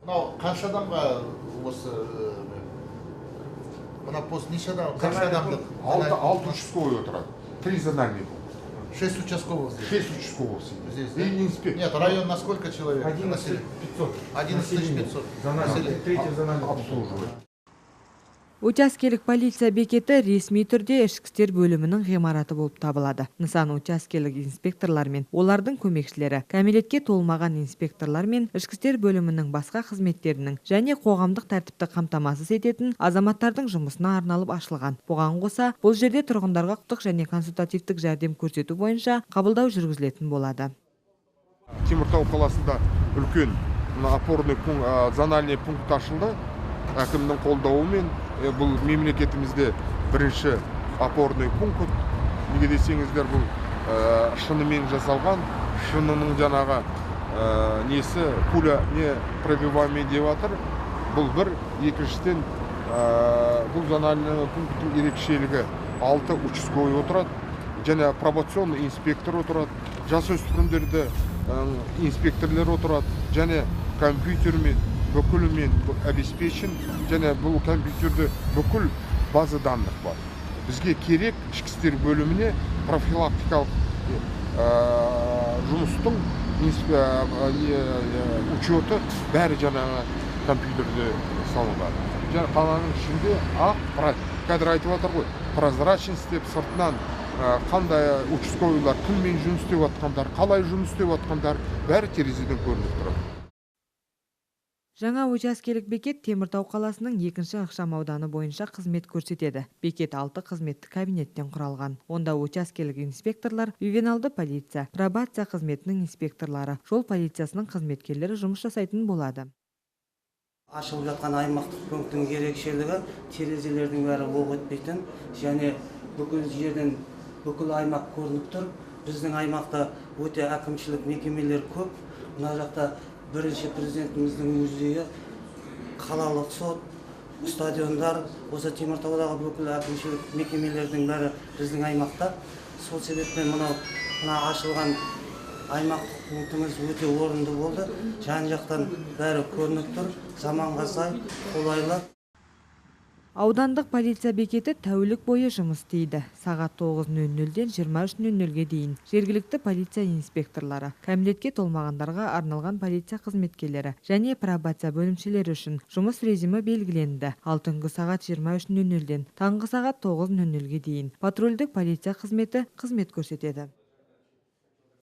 Мынау қанша адамға осы мына пост неше адам, қанша адамдық? 6 участковый отырады. 3 зональный пункт. 6 участковых здесь. 6 участковых Здесь, сидит. да? И инспектор. Нет, район на сколько человек? 11 500. 11 500. Третий зональный Обслуживает. Учаскелік полиция бекеті ресми түрде ішкі істер бөлімінің ғимараты болып табылады. Нысан учаскелік инспекторлар мен олардың көмекшілері, кәмелетке толмаған инспекторлар мен ішкі істер бөлімінің басқа қызметтерінің және қоғамдық тәртіпті қамтамасыз ететін азаматтардың жұмысына арналып ашылған. Бұған қоса, бұл жерде тұрғындарға құқықтық және консультативтік жәрдем көрсету бойынша қабылдау жүргізілетін болады. Теміртау қаласында үлкен опорный пункт, зональный пункт ашылды. Әкімнің қолдауымен бұл мемлекетімізде бірінші опорный пункт. Неге десеңіздер, бұл шынымен жасалған, шынының жаңағы несі пуля не пробиваемый деп жатыр. Бұл бір, екіншіден бұл зональный пункттің ерекшелігі 6 участковый отырады, және пробационный инспектор отырады, жасөспірімдерді инспекторлер отырады, және компьютермен бүкілімен обеспечен, және бұл компьютерде бүкіл база данных бар. Бізге керек ішкі істер бөліміне профилактикалық жұмыстың учеты бәрі жаңағы компьютерде салынған. Және қаланың ішінде қазір айтып жатыр ғой, прозрачность деп сыртынан қандай участковыйлар кіммен жұмыс істеп жатқандар, қалай жұмыс істеп жатқандар бәрі терезеден көрініп тұрады. Жаңа учаскелік бекет Теміртау қаласының 2-ші ықшам ауданы бойынша қызмет көрсетеді. Бекет 6 қызметті кабинеттен құралған. Онда учаскелік инспекторлар, ювеналды полиция, пробация қызметінің инспекторлары, жол полициясының қызметкерлері жұмыс жасайтын болады. Ашылып жатқан аймақтық пункттің ерекшелігі терезелердің бәрі оқ өтпейтін, және бүкіл жерден бүкіл аймақ көрініп тұр. Біздің аймақта өте әкімшілік мекемелер көп. Мына жақта бірінші президентіміздің музейі, қалалық сот, стадиондар, осы Теміртаудағы бүкіл әкімшілік мекемелердің бәрі біздің аймақта. Сол себеппен мына ашылған аймақтық пунктіміз өте орынды болды. Жан-жақтан бәрі көрініп тұр, заманға сай, қолайлы. Аудандық полиция бекеті тәулік бойы жұмыс істейді. Сағат 9:00-ден 23:00-ге дейін жергілікті полиция инспекторлары, кәмелетке толмағандарға арналған полиция қызметкерлері және пробация бөлімшелері үшін жұмыс режимі белгіленді. Ал түнгі сағат 23:00-ден таңғы сағат 9:00-ге дейін патрульдік полиция қызметі қызмет көрсетеді.